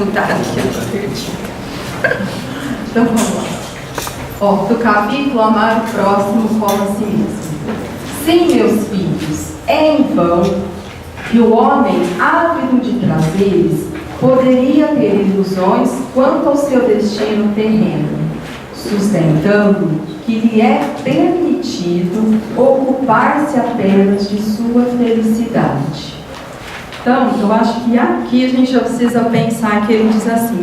mudar aqui, eu tô perdida. Então vamos lá. Do capítulo Amar o Próximo como a si mesmo. Sim, meus filhos, é em vão que o homem ávido de prazeres poderia ter ilusões quanto ao seu destino terreno, sustentando que lhe é permitido ocupar-se apenas de sua felicidade. Então, eu acho que aqui a gente já precisa pensar que ele diz assim,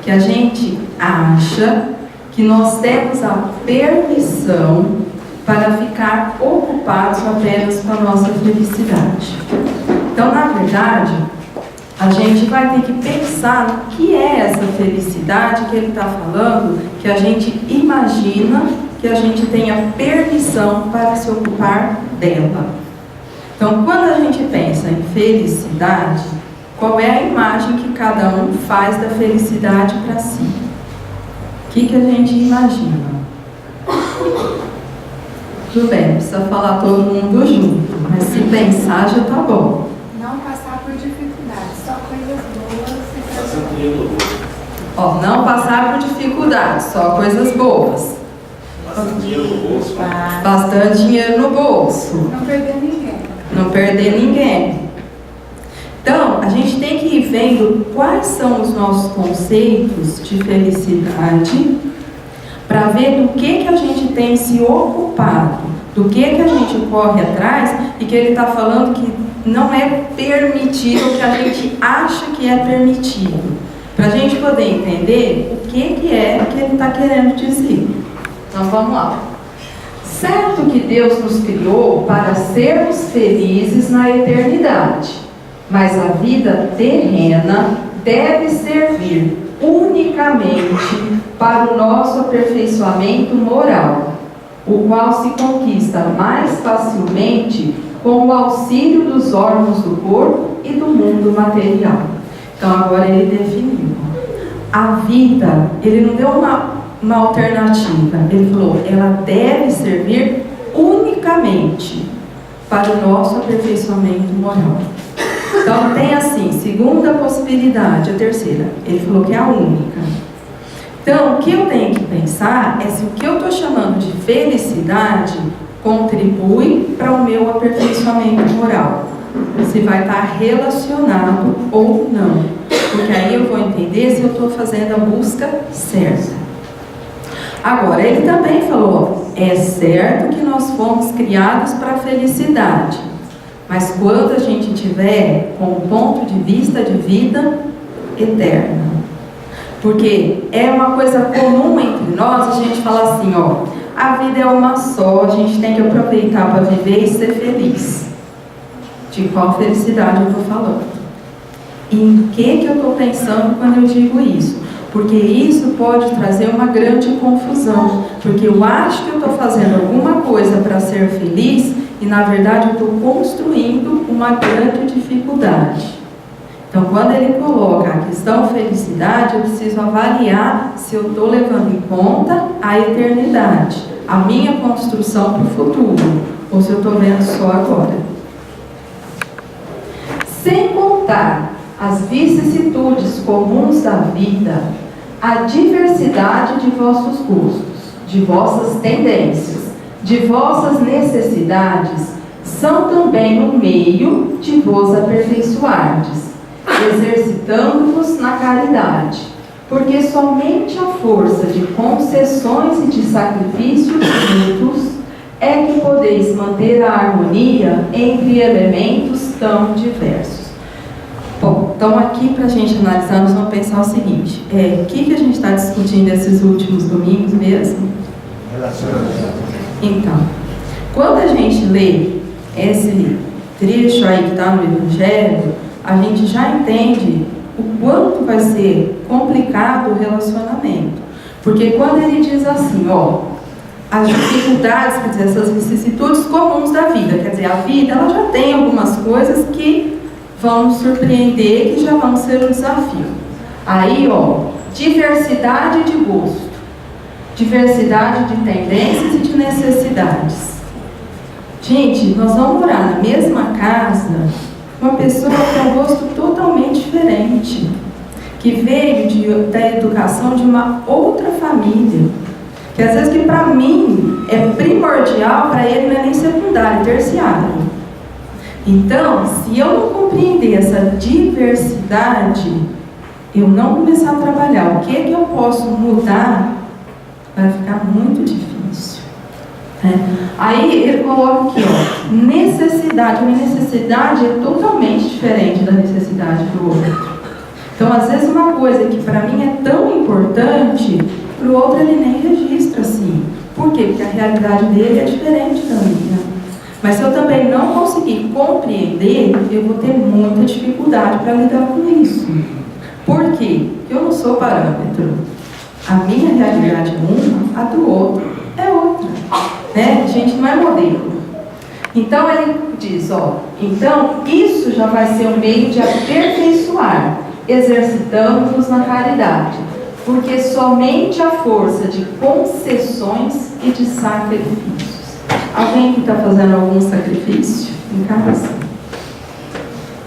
que a gente acha que nós temos a permissão para ficar ocupados apenas com a nossa felicidade. Então, na verdade, a gente vai ter que pensar no que é essa felicidade que ele está falando, que a gente imagina que a gente tenha permissão para se ocupar dela. Então, quando a gente pensa em felicidade, qual é a imagem que cada um faz da felicidade para si? O que a gente imagina? Tudo bem, não precisa falar todo mundo junto, mas se pensar já tá bom. Não passar por dificuldades, só coisas boas. Não passar por dificuldades, só coisas boas. Bastante dinheiro no bolso. Bastante dinheiro no bolso. Não perder ninguém. Não perder ninguém. Então, a gente tem que ir vendo quais são os nossos conceitos de felicidade para ver do que a gente tem se ocupado, do que a gente corre atrás e que ele está falando que não é permitido, que a gente acha que é permitido. Para a gente poder entender o que é que ele está querendo dizer. Então, vamos lá. Certo que Deus nos criou para sermos felizes na eternidade, mas a vida terrena deve servir unicamente para o nosso aperfeiçoamento moral, o qual se conquista mais facilmente com o auxílio dos órgãos do corpo e do mundo material. Então agora ele definiu. A vida, ele não deu uma alternativa, ele falou, ela deve servir unicamente para o nosso aperfeiçoamento moral. Então tem assim, segunda possibilidade, a terceira, ele falou que é a única. Então o que eu tenho que pensar é se o que eu estou chamando de felicidade contribui para o meu aperfeiçoamento moral, se vai estar relacionado ou não, porque aí eu vou entender se eu estou fazendo a busca certa. Agora, ele também falou, é certo que nós fomos criados para a felicidade, mas quando a gente tiver com um ponto de vista de vida eterna, porque é uma coisa comum entre nós a gente falar assim, a vida é uma só, a gente tem que aproveitar para viver e ser feliz. De qual felicidade eu estou falando? E em que eu estou pensando quando eu digo isso? Porque isso pode trazer uma grande confusão, porque eu acho que eu estou fazendo alguma coisa para ser feliz e na verdade eu estou construindo uma grande dificuldade. Então quando ele coloca a questão felicidade, eu preciso avaliar se eu estou levando em conta a eternidade, a minha construção para o futuro, ou se eu estou vendo só agora. Sem contar as vicissitudes comuns da vida, a diversidade de vossos gostos, de vossas tendências, de vossas necessidades, são também um meio de vos aperfeiçoardes, exercitando-vos na caridade, porque somente a força de concessões e de sacrifícios mútuos é que podeis manter a harmonia entre elementos tão diversos. Bom, então aqui para a gente analisar, nós vamos pensar o seguinte, o que a gente está discutindo esses últimos domingos mesmo? Então, quando a gente lê esse trecho aí que está no Evangelho, a gente já entende o quanto vai ser complicado o relacionamento. Porque quando ele diz assim, as dificuldades, quer dizer, essas vicissitudes comuns da vida, quer dizer, a vida ela já tem algumas coisas que vão nos surpreender, que já vão ser um desafio. Aí, diversidade de gosto, diversidade de tendências e de necessidades. Gente, nós vamos morar na mesma casa uma pessoa que tem um gosto totalmente diferente, que que veio da educação de uma outra família, que às vezes que para mim é primordial, para ele não é nem secundário, é terciário. Então, se eu não compreender essa diversidade, eu não começar a trabalhar o que eu posso mudar, vai ficar muito difícil. Aí ele coloca aqui, ó, necessidade. A minha necessidade é totalmente diferente da necessidade do outro. Então, às vezes, uma coisa que para mim é tão importante, para o outro ele nem registra assim. Por quê? Porque a realidade dele é diferente da minha. Mas se eu também não conseguir compreender, eu vou ter muita dificuldade para lidar com isso. Por quê? Porque eu não sou parâmetro. A minha realidade é uma, a do outro é outra. Né? A gente não é modelo. Então ele diz, ó, então isso já vai ser um meio de aperfeiçoar, exercitando-nos na caridade, porque somente a força de concessões e de sacrifícios. Alguém que está fazendo algum sacrifício em casa?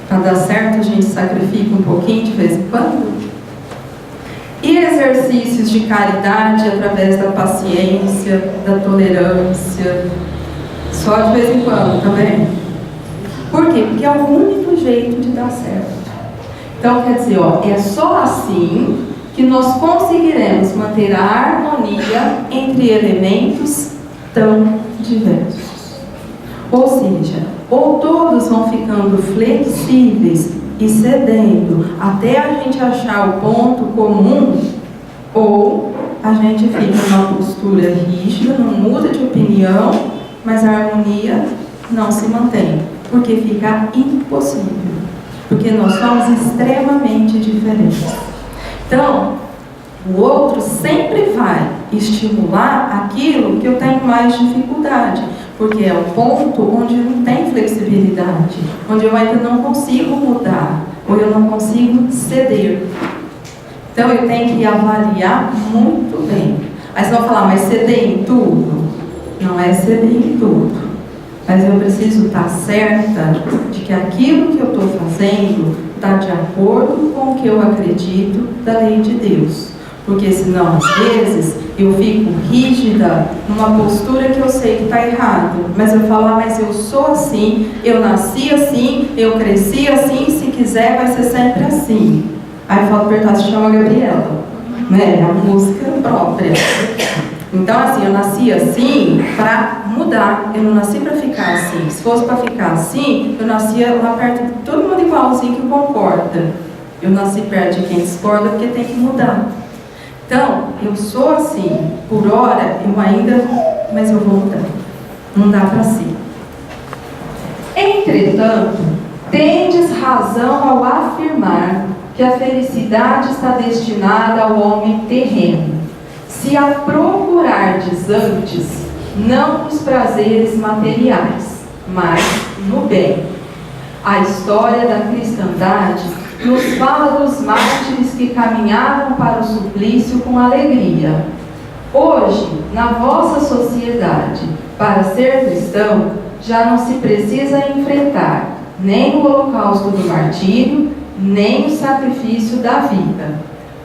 Para dar certo, a gente sacrifica um pouquinho de vez em quando. E exercícios de caridade através da paciência, da tolerância. Só de vez em quando, tá vendo? Por quê? Porque é o único jeito de dar certo. Então, quer dizer, ó, é só assim que nós conseguiremos manter a harmonia entre elementos tão diversos. Ou seja, ou todos vão ficando flexíveis e cedendo até a gente achar o ponto comum, ou a gente fica numa postura rígida, não muda de opinião, mas a harmonia não se mantém, porque fica impossível, porque nós somos extremamente diferentes. Então, o outro sempre vai estimular aquilo que eu tenho mais dificuldade, porque é o ponto onde não tem flexibilidade, onde eu ainda não consigo mudar, ou eu não consigo ceder. Então eu tenho que avaliar muito bem. Aí vocês vão falar, mas ceder em tudo? Não é ceder em tudo. Mas eu preciso estar certa de que aquilo que eu estou fazendo está de acordo com o que eu acredito da lei de Deus. Porque senão, às vezes, eu fico rígida numa postura que eu sei que está errado. Mas eu falo, mas eu sou assim, eu nasci assim, eu cresci assim, se quiser vai ser sempre assim. Aí eu falo, perguntar, se chama Gabriela, né? É a música própria. Então, assim, eu nasci assim para mudar, eu não nasci para ficar assim. Se fosse para ficar assim, eu nascia lá perto de todo mundo igualzinho que concorda. Eu nasci perto de quem discorda porque tem que mudar. Então, eu sou assim, por hora, eu ainda, mas eu vou mudar. Não dá para si. Entretanto, tendes razão ao afirmar que a felicidade está destinada ao homem terreno, se a procurardes antes, não nos prazeres materiais, mas no bem. A história da cristandade nos fala dos mártires que caminhavam para o suplício com alegria. Hoje, na vossa sociedade, para ser cristão, já não se precisa enfrentar nem o holocausto do martírio, nem o sacrifício da vida,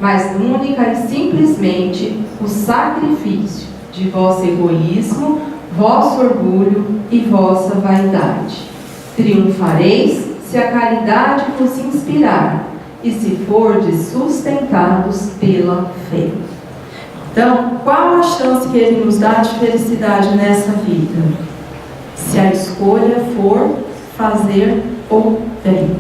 mas única e simplesmente o sacrifício de vosso egoísmo, vosso orgulho e vossa vaidade. Triunfareis se a caridade vos inspirar e se fordes sustentados pela fé. Então, qual a chance que Ele nos dá de felicidade nessa vida? Se a escolha for fazer o bem.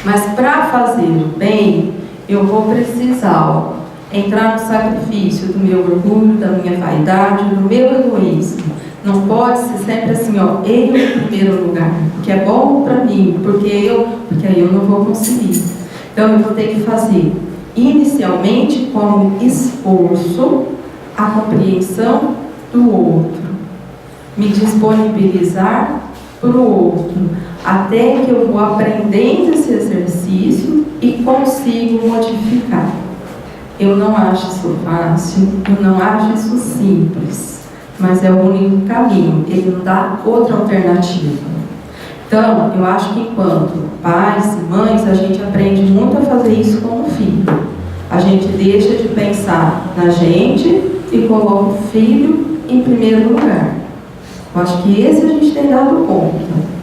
Mas para fazer o bem, eu vou precisar entrar no sacrifício do meu orgulho, da minha vaidade, do meu egoísmo. Não pode ser sempre assim, eu em primeiro lugar, porque é bom para mim, porque aí eu não vou conseguir. Então eu vou ter que fazer, inicialmente, como esforço, a compreensão do outro, me disponibilizar para o outro, até que eu vou aprendendo esse exercício e consigo modificar. Eu não acho isso fácil, eu não acho isso simples, mas é o único caminho, ele não dá outra alternativa. Então, eu acho que enquanto pais e mães, a gente aprende muito a fazer isso como filho. A gente deixa de pensar na gente e coloca o filho em primeiro lugar. Eu acho que esse a gente tem dado conta.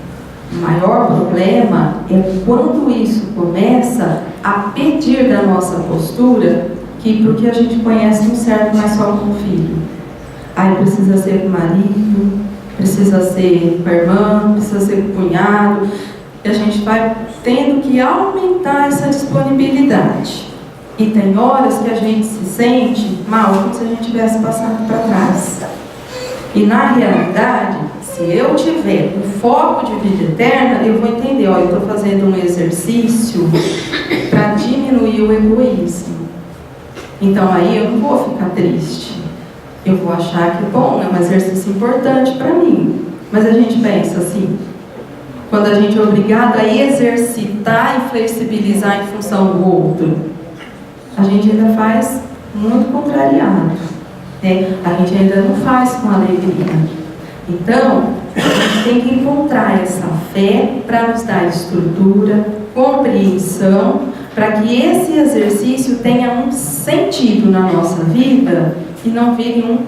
O maior problema é quando isso começa a pedir da nossa postura, que porque a gente conhece não serve mais só como filho. Aí precisa ser com o marido, precisa ser com a irmã, precisa ser com o cunhado. E a gente vai tendo que aumentar essa disponibilidade. E tem horas que a gente se sente mal, como se a gente tivesse passado para trás. E na realidade, se eu tiver um foco de vida eterna, eu vou entender, eu estou fazendo um exercício para diminuir o egoísmo. Então aí eu não vou ficar triste. Eu vou achar que, bom, é um exercício importante para mim. Mas a gente pensa assim, quando a gente é obrigado a exercitar e flexibilizar em função do outro, a gente ainda faz muito contrariado. Né? A gente ainda não faz com alegria. Então, a gente tem que encontrar essa fé para nos dar estrutura, compreensão, para que esse exercício tenha um sentido na nossa vida e não vire um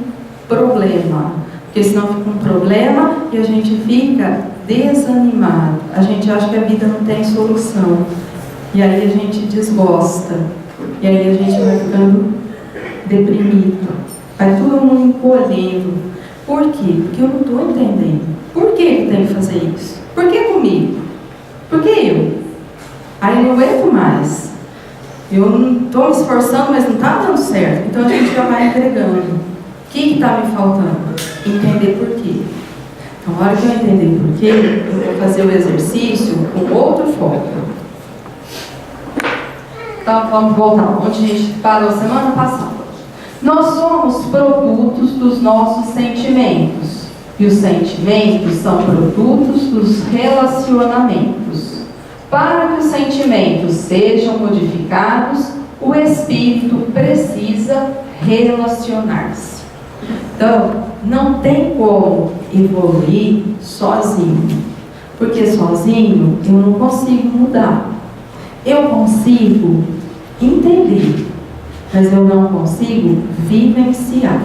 problema. Porque senão fica um problema e a gente fica desanimado. A gente acha que a vida não tem solução. E aí a gente desgosta. E aí a gente vai ficando deprimido. Vai todo mundo encolhendo. Por quê? Porque eu não estou entendendo. Por que tem que fazer isso? Por que comigo? Por que eu? Aí eu não aguento mais. Eu não estou me esforçando, mas não está dando certo. Então a gente já vai entregando. O que está me faltando? Entender por quê. Então, na hora que eu entender por quê, eu vou fazer o exercício com outro foco. Então, vamos voltar onde a gente parou semana passada. Nós somos produtos dos nossos sentimentos. E os sentimentos são produtos dos relacionamentos. Para que os sentimentos sejam modificados, o espírito precisa relacionar-se. Então, não tem como evoluir sozinho. Porque sozinho eu não consigo mudar. Eu consigo entender, mas eu não consigo vivenciar.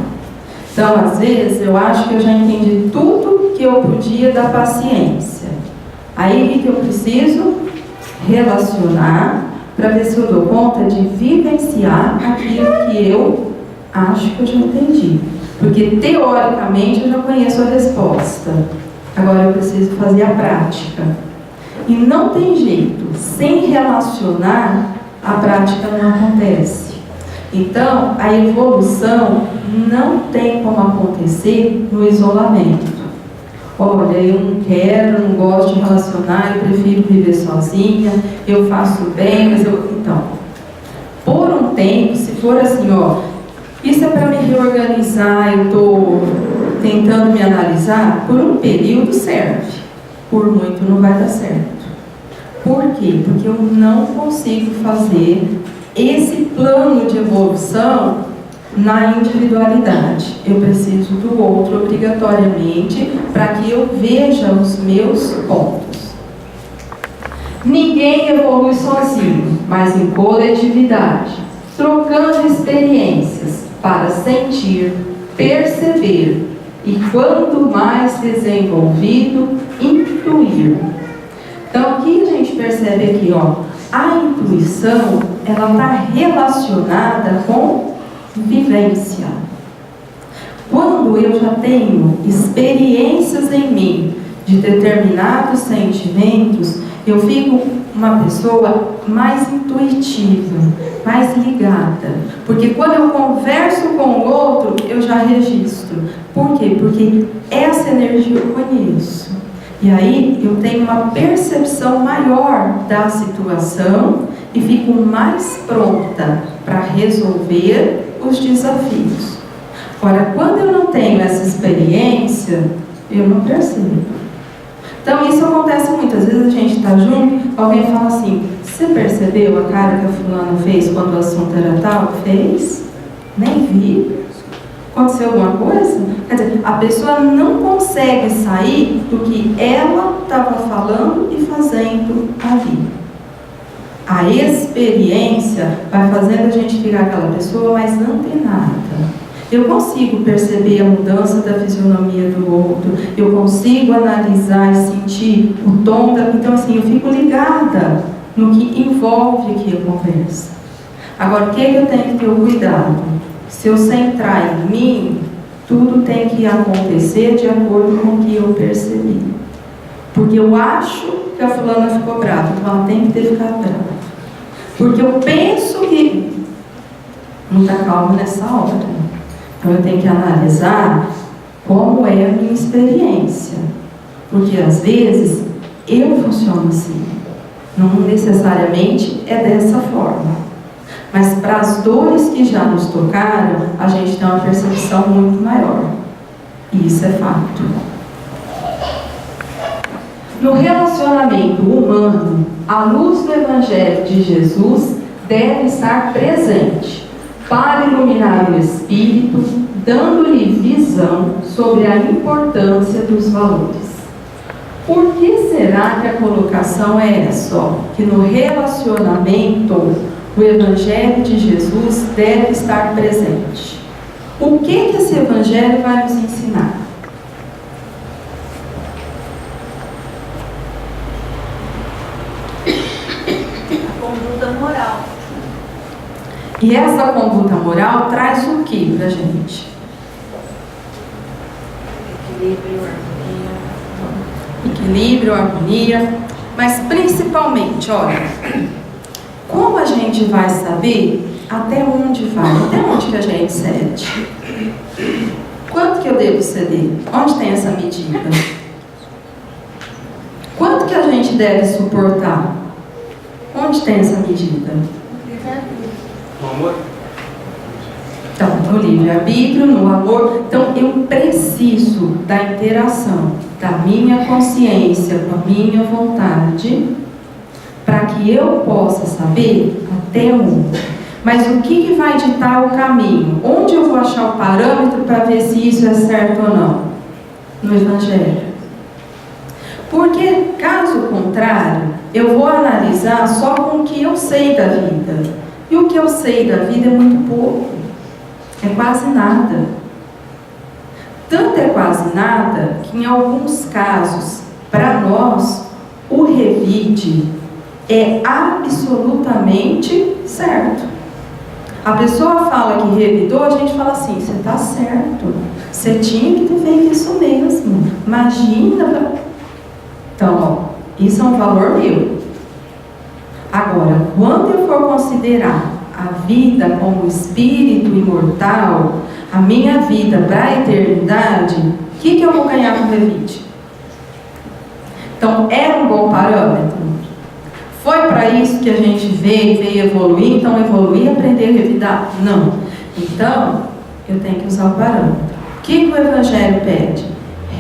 Então, às vezes, eu acho que eu já entendi tudo que eu podia da paciência. Aí, o que eu preciso? Relacionar, para ver se eu dou conta de vivenciar aquilo que eu acho que eu já entendi. Porque, teoricamente, eu já conheço a resposta. Agora, eu preciso fazer a prática. E não tem jeito, sem relacionar, a prática não acontece. Então, a evolução não tem como acontecer no isolamento. Olha, eu não quero, não gosto de relacionar, eu prefiro viver sozinha, eu faço bem, mas eu... Então, por um tempo, se for assim, ó, isso é para me reorganizar, eu estou tentando me analisar, por um período serve, por muito não vai dar certo. Por quê? Porque eu não consigo fazer esse plano de evolução na individualidade. Eu preciso do outro obrigatoriamente para que eu veja os meus pontos. Ninguém evolui sozinho, mas em coletividade, trocando experiências para sentir, perceber e, quanto mais desenvolvido, intuir. Então, o que a gente percebe aqui, ó? A intuição, ela está relacionada com vivência. Quando eu já tenho experiências em mim de determinados sentimentos, eu fico uma pessoa mais intuitiva, mais ligada. Porque quando eu converso com o outro, eu já registro. Por quê? Porque essa energia eu conheço. E aí eu tenho uma percepção maior da situação e fico mais pronta para resolver os desafios. Agora, quando eu não tenho essa experiência, eu não percebo. Então isso acontece muitas vezes, a gente está junto, alguém fala assim, você percebeu a cara que a fulana fez quando o assunto era tal? Fez? Nem vi. Aconteceu alguma coisa? Quer dizer, a pessoa não consegue sair do que ela estava falando e fazendo ali. A experiência vai fazendo a gente ficar aquela pessoa mais antenada. Eu consigo perceber a mudança da fisionomia do outro, eu consigo analisar e sentir o tom da... Então, assim, eu fico ligada no que envolve aqui a conversa. Agora, o que eu tenho que ter o cuidado? Se eu centrar em mim, tudo tem que acontecer de acordo com o que eu percebi. Porque eu acho que a fulana ficou brava, então ela tem que ter ficado brava. Porque eu penso que não está calma nessa hora. Então eu tenho que analisar como é a minha experiência. Porque às vezes eu funciono assim. Não necessariamente é dessa forma. Mas para as dores que já nos tocaram, a gente tem uma percepção muito maior. E isso é fato. No relacionamento humano, a luz do Evangelho de Jesus deve estar presente para iluminar o espírito, dando-lhe visão sobre a importância dos valores. Por que será que a colocação é essa? Que no relacionamento, o Evangelho de Jesus deve estar presente. O que esse Evangelho vai nos ensinar? A conduta moral. E essa conduta moral traz o que para a gente? Equilíbrio, harmonia, mas principalmente, olha, como a gente vai saber até onde vai, até onde que a gente cede? Quanto que eu devo ceder? Onde tem essa medida? Quanto que a gente deve suportar? Onde tem essa medida? No amor? Então, no livre-arbítrio, no amor. Então, eu preciso da interação da minha consciência com a minha vontade para que eu possa saber até onde. Mas o que vai ditar o caminho? Onde eu vou achar o parâmetro para ver se isso é certo ou não? No Evangelho. Porque, caso contrário, eu vou analisar só com o que eu sei da vida. E o que eu sei da vida é muito pouco. É quase nada. Tanto é quase nada que, em alguns casos, para nós, o revide é absolutamente certo. A pessoa fala que revidou, a gente fala assim, você está certo. Você tinha que ter feito isso mesmo. Imagina. Então, ó, isso é um valor meu. Agora, quando eu for considerar a vida como espírito imortal, a minha vida para a eternidade, o que eu vou ganhar com o revide? Então, era um bom parâmetro? Foi para isso que a gente veio evoluir, então evoluir e aprender a revidar? Não. Então, eu tenho que usar o parâmetro. O que o Evangelho pede?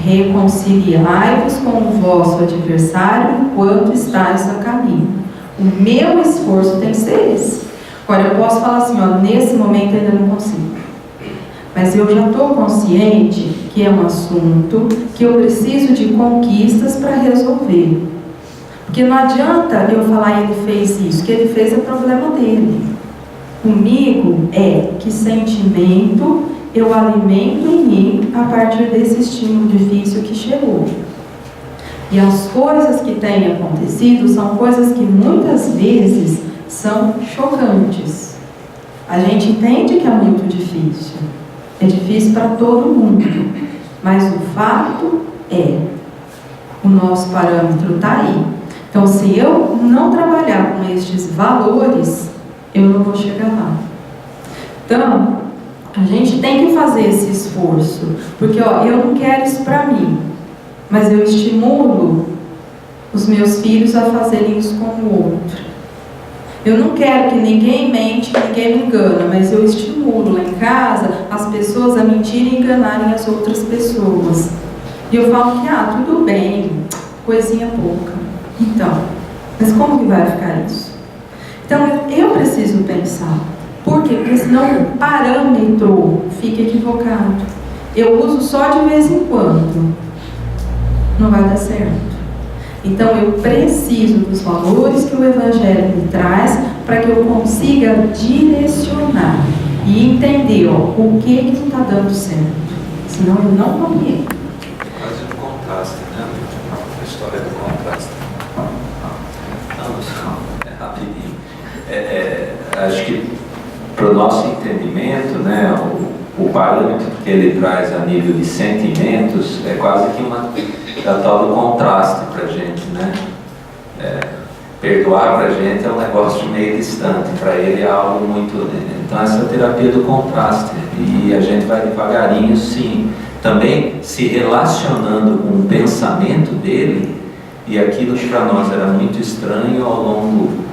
Reconciliai-vos com o vosso adversário enquanto estáis a caminho. O meu esforço tem que ser esse. Agora, eu posso falar assim, ó, nesse momento ainda não consigo. Mas eu já estou consciente que é um assunto que eu preciso de conquistas para resolver. Porque não adianta eu falar ele fez isso, que ele fez é problema dele. Comigo é que sentimento eu alimento em mim a partir desse estímulo difícil que chegou. E as coisas que têm acontecido são coisas que muitas vezes são chocantes. A gente entende que é muito difícil. É difícil para todo mundo. Mas o fato é, o nosso parâmetro está aí. Então, se eu não trabalhar com estes valores, eu não vou chegar lá. Então, a gente tem que fazer esse esforço. Porque, ó, eu não quero isso para mim. Mas eu estimulo os meus filhos a fazerem isso com o outro. Eu não quero que ninguém mente, que ninguém me engana, mas eu estimulo lá em casa as pessoas a mentirem e enganarem as outras pessoas. E eu falo que, tudo bem, coisinha pouca. Então, mas como que vai ficar isso? Então, eu preciso pensar. Por quê? Porque senão Então, o parâmetro fica equivocado. Eu uso só de vez em quando. Não vai dar certo. Então, eu preciso dos valores que o Evangelho me traz para que eu consiga direcionar e entender o que não está dando certo. Senão eu não compreendo. Quase um contraste, né? A história do contraste. Não, é rapidinho. Acho que para o nosso entendimento, né, o parâmetro que ele traz a nível de sentimentos é quase que a tal do contraste para a gente, né? Perdoar para a gente é um negócio meio distante, para ele é algo muito... Então essa é a terapia do contraste, e a gente vai devagarinho, sim, também se relacionando com o pensamento dele, e aquilo que para nós era muito estranho ao longo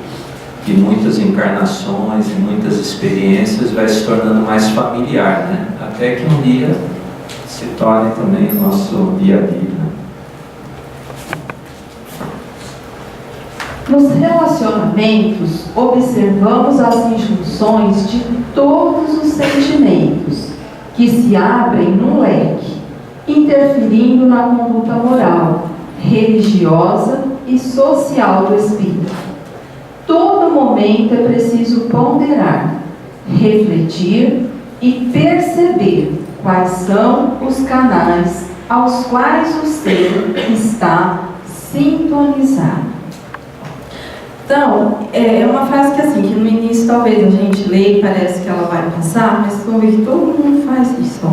de muitas encarnações e muitas experiências vai se tornando mais familiar, né? Até que um dia se torne também o nosso dia a dia. Nos relacionamentos, observamos as injunções de todos os sentimentos que se abrem num leque, interferindo na conduta moral, religiosa e social do espírito. Todo momento é preciso ponderar, refletir e perceber quais são os canais aos quais o ser está sintonizado. Então, é uma frase que assim, que no início talvez a gente lê e parece que ela vai passar, mas vamos ver que todo mundo faz isso.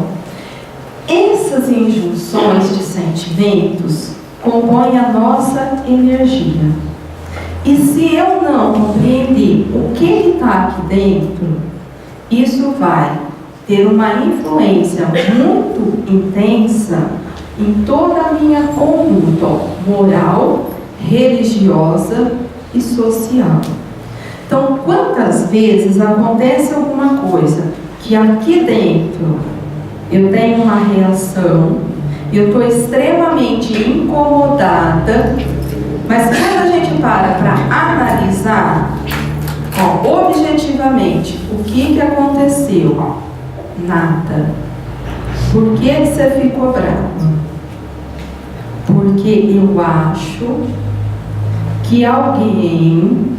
Essas injunções de sentimentos compõem a nossa energia. E se eu não compreender o que está aqui dentro, isso vai ter uma influência muito intensa em toda a minha conduta moral, religiosa e social. Então, quantas vezes acontece alguma coisa que aqui dentro eu tenho uma reação, eu estou extremamente incomodada, mas quando a gente para analisar, objetivamente, o que aconteceu? Nada. Por que você ficou bravo? Porque eu acho que alguém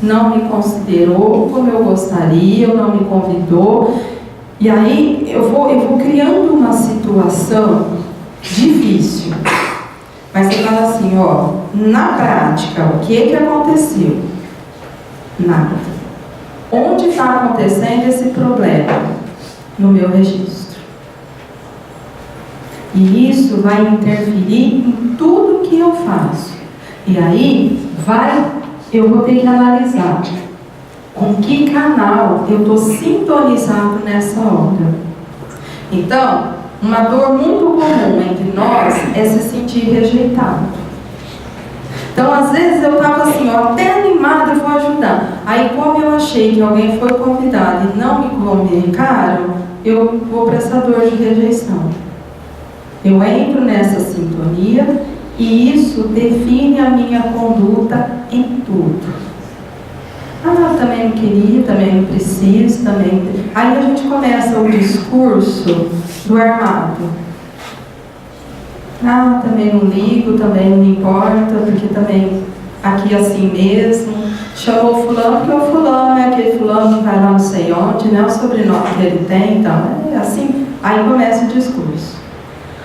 não me considerou como eu gostaria, ou não me convidou, e aí eu vou criando uma situação difícil. Mas você fala assim, na prática, o que aconteceu? Nada. Onde está acontecendo esse problema? No meu registro. E isso vai interferir em tudo que eu faço. E aí, eu vou ter que analisar com que canal eu estou sintonizado nessa hora. Então, uma dor muito comum entre nós é se sentir rejeitado. Então, às vezes eu estava assim, até animada, eu vou ajudar. Aí, como eu achei que alguém foi convidado e não me comunicaram, eu vou para essa dor de rejeição. Eu entro nessa sintonia e isso define a minha conduta em tudo. Eu também não queria, também não preciso, também... Aí a gente começa o discurso do armado. Também não ligo, também não me importa, porque também aqui assim mesmo. Chamou fulano porque o fulano é aquele fulano que vai lá não sei onde, né? O sobrenome que ele tem, então é assim. Aí começa o discurso.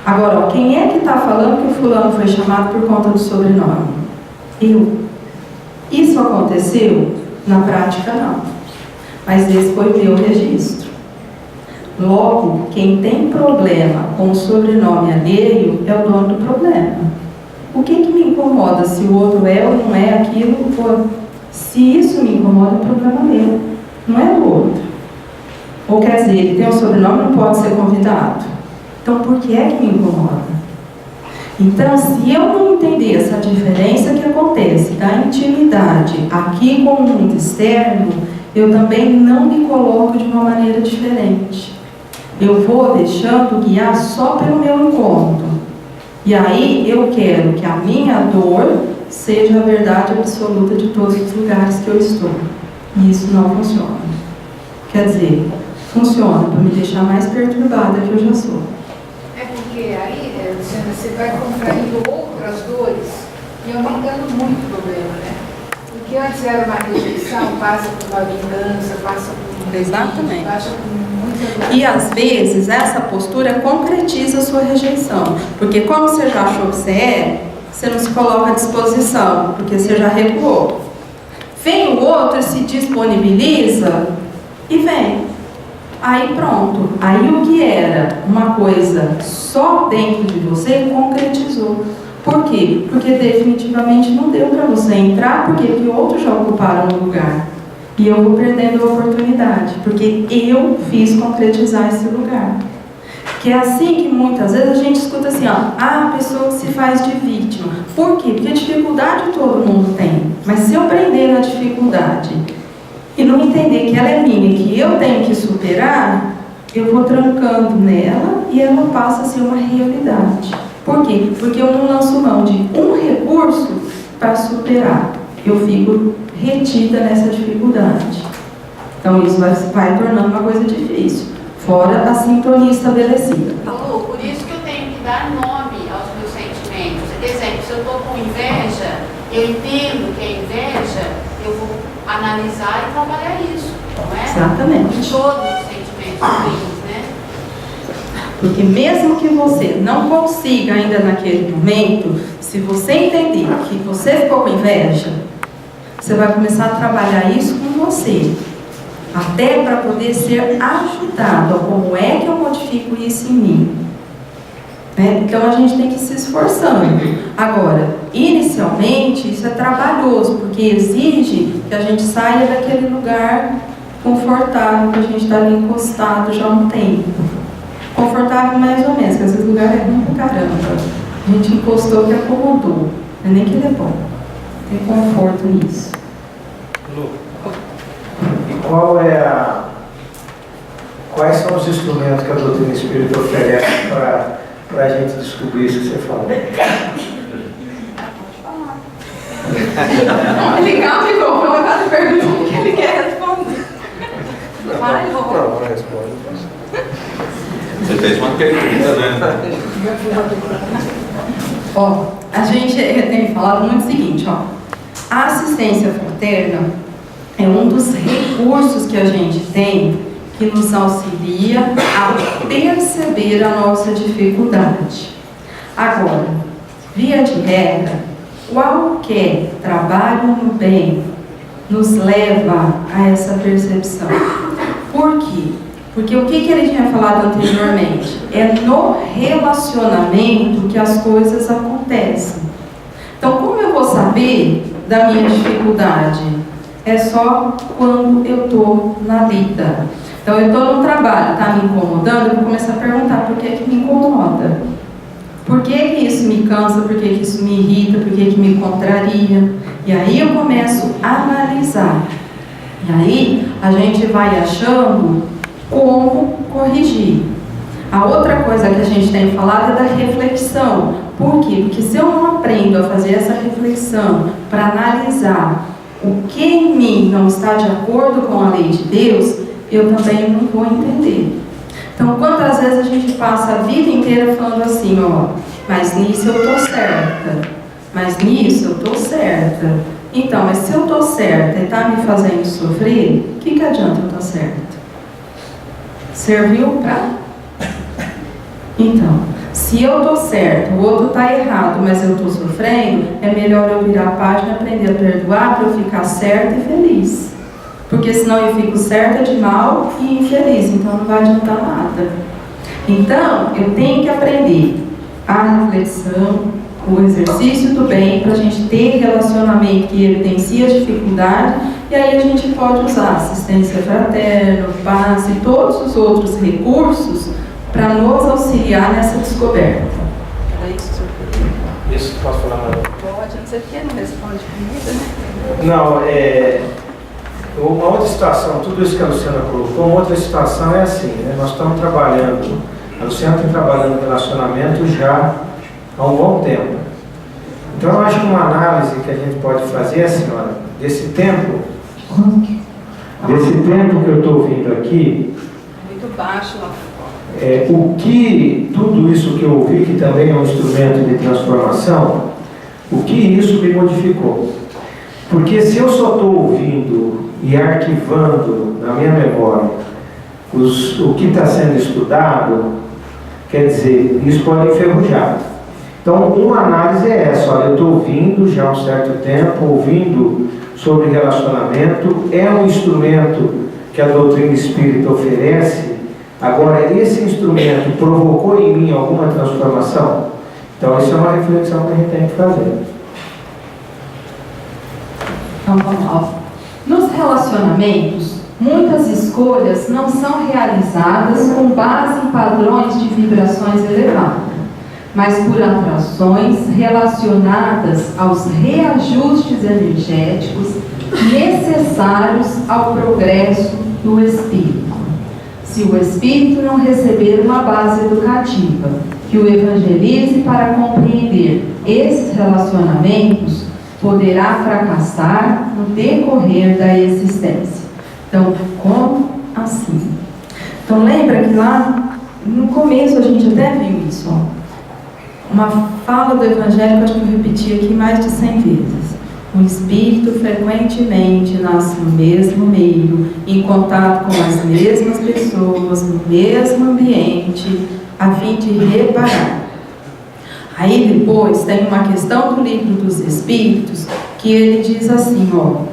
Agora, quem é que está falando que o fulano foi chamado por conta do sobrenome? Eu. Isso aconteceu? Na prática, não. Mas esse foi o meu registro. Logo, quem tem problema com o sobrenome alheio é o dono do problema. O que me incomoda se o outro é ou não é aquilo? Se isso me incomoda, é problema meu, não é do outro. Ou quer dizer, ele tem um sobrenome, não pode ser convidado. Então, por que é que me incomoda? Então, se eu não entender essa diferença que acontece da intimidade aqui com o mundo externo, eu também não me coloco de uma maneira diferente. Eu vou deixando guiar só pelo meu incômodo. E aí eu quero que a minha dor seja a verdade absoluta de todos os lugares que eu estou. E isso não funciona. Quer dizer, funciona para me deixar mais perturbada que eu já sou. É porque aí, Luciana, você vai contraindo outras dores e aumentando muito o problema, né? Porque antes era uma rejeição, passa por uma vingança, passa por Exatamente. Passa por muita dor. E às vezes essa postura concretiza a sua rejeição. Porque como você já achou que você não se coloca à disposição, porque você já recuou. Vem o outro, se disponibiliza e vem. Aí pronto. Aí o que era uma coisa só dentro de você concretizou. Por quê? Porque definitivamente não deu para você entrar, porque outros já ocuparam o lugar. E eu vou perdendo a oportunidade, porque eu fiz concretizar esse lugar. Que é assim que muitas vezes a gente escuta assim, ó, a pessoa que se faz de vítima. Por quê? Porque dificuldade todo mundo tem. Mas se eu prender na dificuldade e não entender que ela é minha, que eu tenho que superar, eu vou trancando nela e ela passa a ser uma realidade. Por quê? Porque eu não lanço mão de um recurso para superar. Eu fico retida nessa dificuldade. Então isso vai tornando uma coisa difícil. Fora a sintonia estabelecida. Lu, por isso que eu tenho que dar nome aos meus sentimentos. Por exemplo, se eu estou com inveja, eu entendo que é inveja, eu vou analisar e trabalhar isso, não é? Exatamente. Todos os sentimentos ruins, né? Porque mesmo que você não consiga ainda naquele momento, se você entender que você ficou com inveja, você vai começar a trabalhar isso com você. Até para poder ser ajudado a como é que eu modifico isso em mim. Né? Então a gente tem que ir se esforçando. Agora, inicialmente, isso é trabalhoso, porque exige que a gente saia daquele lugar confortável, que a gente está ali encostado já há um tempo. Confortável mais ou menos, porque esse lugar é ruim pra caramba. A gente encostou que acomodou. Não é nem que ele é bom. Tem conforto nisso. Lu, e quais são os instrumentos que a doutrina espírita oferece para a gente descobrir isso que você falou? Legal, ficou colocado a pergunta que ele quer responder. Vai, vou. Não responde. Você fez uma pergunta, né? Ó, a gente tem falado muito o seguinte, ó. A assistência fraterna é um dos recursos que a gente tem que nos auxilia a perceber a nossa dificuldade. Agora, via de regra, qualquer trabalho no bem nos leva a essa percepção. Por quê? Porque o que ele tinha falado anteriormente? É no relacionamento que as coisas acontecem. Então, como eu vou saber da minha dificuldade? É só quando eu estou na lida. Então, eu estou no trabalho, está me incomodando, eu vou começar a perguntar por que me incomoda. Por que isso me cansa, por que isso me irrita, por que me contraria. E aí eu começo a analisar. E aí a gente vai achando como corrigir. A outra coisa que a gente tem falado é da reflexão. Por quê? Porque se eu não aprendo a fazer essa reflexão para analisar o que em mim não está de acordo com a lei de Deus, eu também não vou entender. Então, quantas vezes a gente passa a vida inteira falando assim, ó, mas nisso eu estou certa, mas nisso eu estou certa. Então, mas se eu estou certa e está me fazendo sofrer, o que adianta eu estar certa? Serviu para? Então, se eu estou certo, o outro está errado, mas eu estou sofrendo, é melhor eu virar a página, aprender a perdoar para eu ficar certa e feliz. Porque senão eu fico certa de mal e infeliz, então não vai adiantar nada. Então, eu tenho que aprender a reflexão, o exercício do bem, para a gente ter relacionamento que evidencia a dificuldade, e aí a gente pode usar assistência fraterna, passe e todos os outros recursos para nos auxiliar nessa descoberta. Era isso, senhor? Isso, posso falar mais? Pode, não sei porque não responde comida, né? Não, uma outra situação, tudo isso que a Luciana colocou, uma outra situação é assim, né? Nós estamos trabalhando, a Luciana está trabalhando no relacionamento já há um bom tempo. Então eu acho que uma análise que a gente pode fazer é assim, olha, desse tempo que eu estou vindo aqui, baixo lá fora. O que tudo isso que eu ouvi, que também é um instrumento de transformação, o que isso me modificou? Porque se eu só estou ouvindo e arquivando na minha memória o que está sendo estudado, quer dizer, isso pode enferrujar. Então, uma análise é essa: olha, eu estou ouvindo já há um certo tempo, ouvindo sobre relacionamento, é um instrumento que a doutrina espírita oferece. Agora, esse instrumento provocou em mim alguma transformação? Então, isso é uma reflexão que a gente tem que fazer. Então, vamos lá. Nos relacionamentos, muitas escolhas não são realizadas com base em padrões de vibrações elevadas, mas por atrações relacionadas aos reajustes energéticos necessários ao progresso do espírito. Se o espírito não receber uma base educativa que o evangelize para compreender esses relacionamentos, poderá fracassar no decorrer da existência. Então, como assim? Então, lembra que lá no começo a gente até viu isso, ó. Uma fala do Evangelho que acho que eu repeti aqui mais de 100 vezes. O espírito frequentemente nasce no mesmo meio, em contato com as mesmas pessoas, no mesmo ambiente, a fim de reparar. Aí depois tem uma questão do Livro dos Espíritos, que ele diz assim, ó: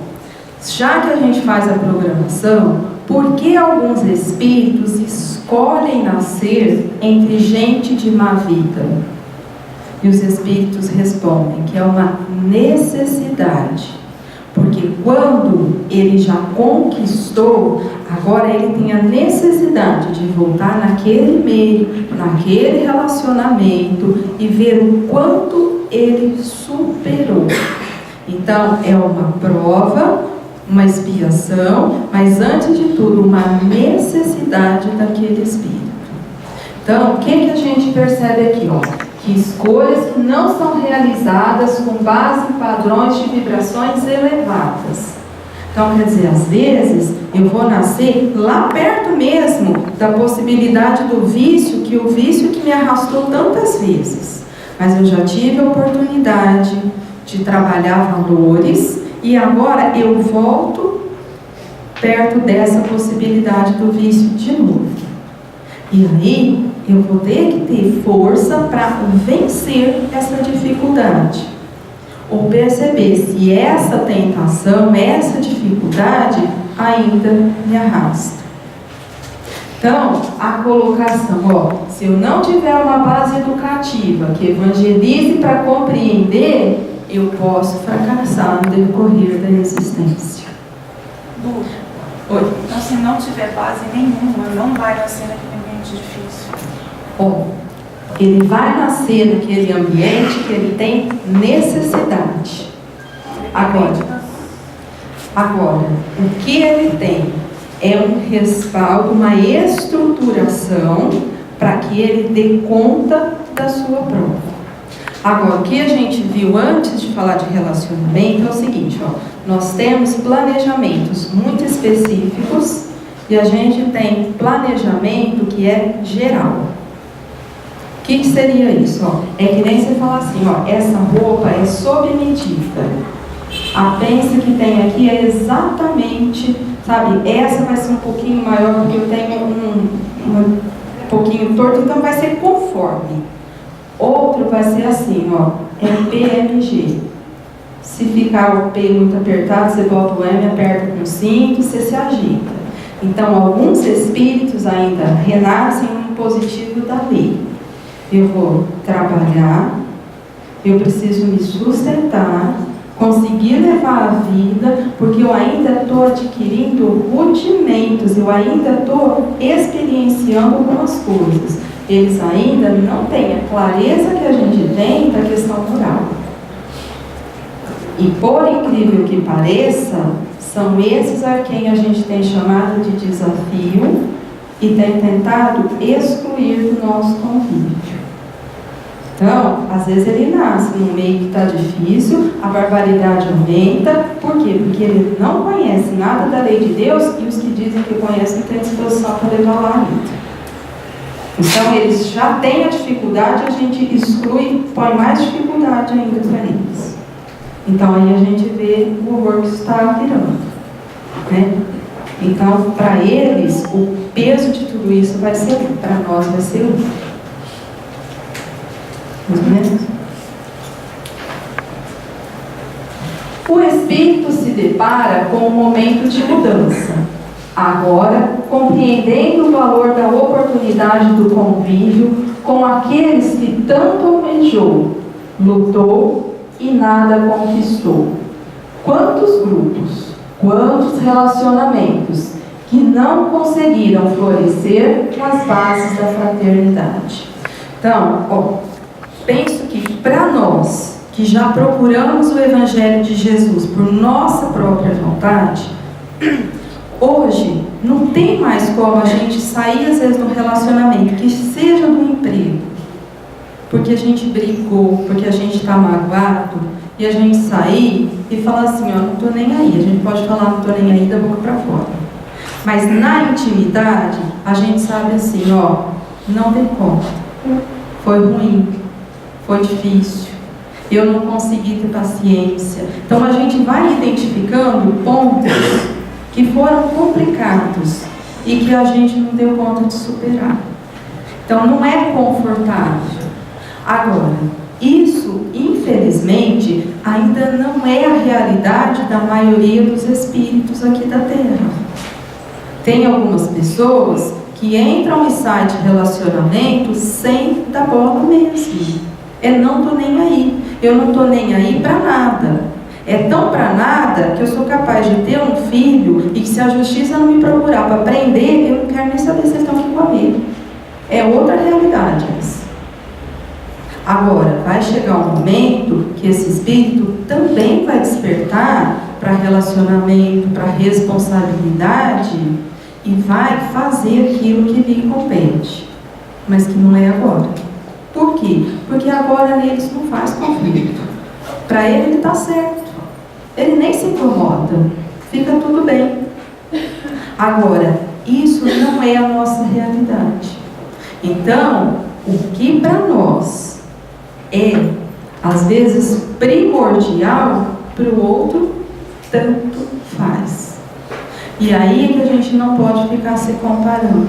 já que a gente faz a programação, por que alguns espíritos escolhem nascer entre gente de má vida? E os espíritos respondem que é uma necessidade, porque quando ele já conquistou, agora ele tem a necessidade de voltar naquele meio, naquele relacionamento e ver o quanto ele superou. Então é uma prova, uma expiação, mas antes de tudo uma necessidade daquele espírito. Então, o que a gente percebe aqui, ó? Que escolhas que não são realizadas com base em padrões de vibrações elevadas. Então, quer dizer, às vezes eu vou nascer lá perto mesmo da possibilidade do vício, que o vício que me arrastou tantas vezes. Mas eu já tive a oportunidade de trabalhar valores e agora eu volto perto dessa possibilidade do vício de novo. E aí eu vou ter que ter força para vencer essa dificuldade. Ou perceber se essa tentação, essa dificuldade ainda me arrasta. Então, a colocação, ó, se eu não tiver uma base educativa que evangelize para compreender, eu posso fracassar no decorrer da existência. Oi. Então, se não tiver base nenhuma, não vai nascer naquele ambiente difícil. Bom, ele vai nascer naquele ambiente que ele tem necessidade. Agora, o que ele tem é um respaldo, uma estruturação para que ele dê conta da sua prova. Agora, o que a gente viu antes de falar de relacionamento é o seguinte, ó, nós temos planejamentos muito específicos e a gente tem planejamento que é geral. O que seria isso? Ó? É que nem você falar assim, ó, essa roupa é sob medida. A pence que tem aqui é exatamente, sabe, essa vai ser um pouquinho maior porque eu tenho um pouquinho torto, então vai ser conforme. Outro vai ser assim, ó, é PMG. Se ficar o P muito apertado, você bota o M, aperta com o cinto, você se agita. Então, alguns espíritos ainda renascem no positivo da lei. Eu vou trabalhar, eu preciso me sustentar, conseguir levar a vida, porque eu ainda estou adquirindo rudimentos, eu ainda estou experienciando algumas coisas. Eles ainda não têm a clareza que a gente tem da questão moral. E por incrível que pareça, são esses a quem a gente tem chamado de desafio e tem tentado excluir do nosso convívio. Então, às vezes ele nasce num meio que está difícil, a barbaridade aumenta. Por quê? Porque ele não conhece nada da lei de Deus e os que dizem que conhecem não têm disposição para levar lá ainda. Então, eles já têm a dificuldade, a gente exclui, põe mais dificuldade ainda para eles. Então, aí a gente vê o horror que está virando, né? Então, para eles, o peso de tudo isso vai ser um, para nós vai ser um. Mais ou menos? O espírito se depara com um momento de mudança. Agora, compreendendo o valor da oportunidade do convívio com aqueles que tanto almejou, lutou e nada conquistou. Quantos grupos, quantos relacionamentos que não conseguiram florescer nas bases da fraternidade. Então, penso que para nós, que já procuramos o Evangelho de Jesus por nossa própria vontade, hoje não tem mais como a gente sair às vezes do relacionamento, que seja do emprego, porque a gente brigou, porque a gente está magoado, e a gente sair e falar assim, ó, não estou nem aí. A gente pode falar não estou nem aí da boca para fora. Mas na intimidade, a gente sabe assim, ó, não dei conta. Foi ruim, foi difícil, eu não consegui ter paciência. Então a gente vai identificando pontos que foram complicados e que a gente não deu conta de superar. Então não é confortável. Agora, isso, infelizmente, ainda não é a realidade da maioria dos espíritos aqui da Terra. Tem algumas pessoas que entram e saem de relacionamento sem dar bola mesmo. Não tô nem aí. Eu não tô nem aí para nada. É tão para nada que eu sou capaz de ter um filho e que se a justiça não me procurar para prender, eu não quero nem saber se eles estão aqui comigo. É outra realidade essa. Agora, vai chegar um momento que esse espírito também vai despertar para relacionamento, para responsabilidade e vai fazer aquilo que lhe compete, mas que não é agora. Por quê? Porque agora neles não faz conflito. Para ele está certo. Ele nem se incomoda. Fica tudo bem. Agora, isso não é a nossa realidade. Então, o que para nós é, às vezes, primordial, para o outro, tanto faz. E aí que a gente não pode ficar se comparando.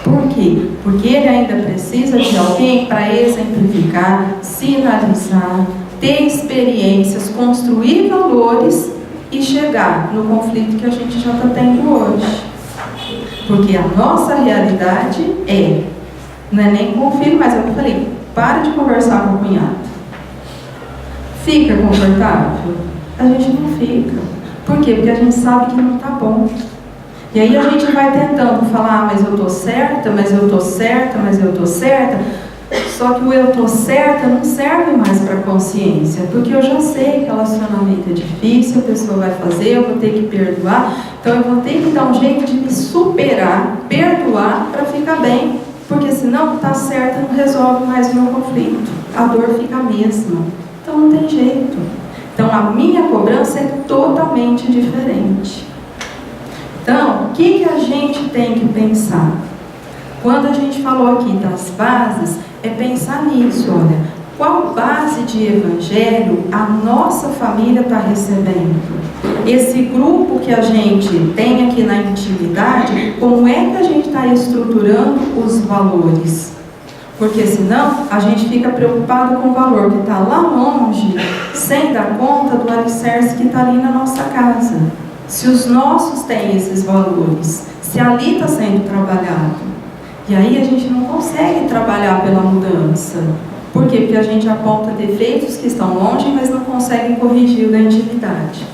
Por quê? Porque ele ainda precisa de alguém para exemplificar, sinalizar, ter experiências, construir valores e chegar no conflito que a gente já está tendo hoje. Porque a nossa realidade não é nem com o filho, mas eu falei, para de conversar com o cunhado. Fica confortável? A gente não fica. Por quê? Porque a gente sabe que não está bom. E aí a gente vai tentando falar, mas eu estou certa, mas eu estou certa, mas eu estou certa. Só que o eu estou certa não serve mais para a consciência, porque eu já sei que relacionamento é difícil, a pessoa vai fazer, eu vou ter que perdoar, então eu vou ter que dar um jeito de me superar, perdoar para ficar bem, porque senão está certa não resolve mais o meu conflito, a dor fica a mesma, então não tem jeito. Então a minha cobrança é totalmente diferente. Então, o que a gente tem que pensar? Quando a gente falou aqui das bases, é pensar nisso, olha, qual base de evangelho a nossa família está recebendo? Esse grupo que a gente tem aqui na intimidade, como é que a gente está estruturando os valores? Porque senão a gente fica preocupado com o valor que está lá longe, sem dar conta do alicerce que está ali na nossa casa. Se os nossos têm esses valores, se ali está sendo trabalhado. E aí a gente não consegue trabalhar pela mudança. Por quê? Porque a gente aponta defeitos que estão longe, mas não consegue corrigir o da intimidade.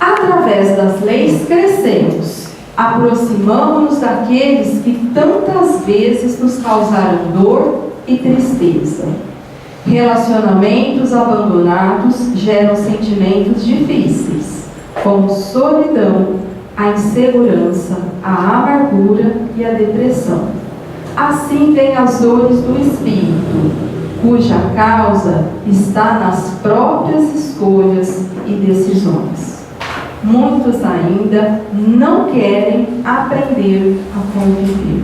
Através das leis crescemos, aproximamos-nos daqueles que tantas vezes nos causaram dor e tristeza. Relacionamentos abandonados geram sentimentos difíceis, como solidão, a insegurança, a amargura e a depressão. Assim vêm as dores do espírito, cuja causa está nas próprias escolhas e decisões. muitos ainda não querem aprender a conviver.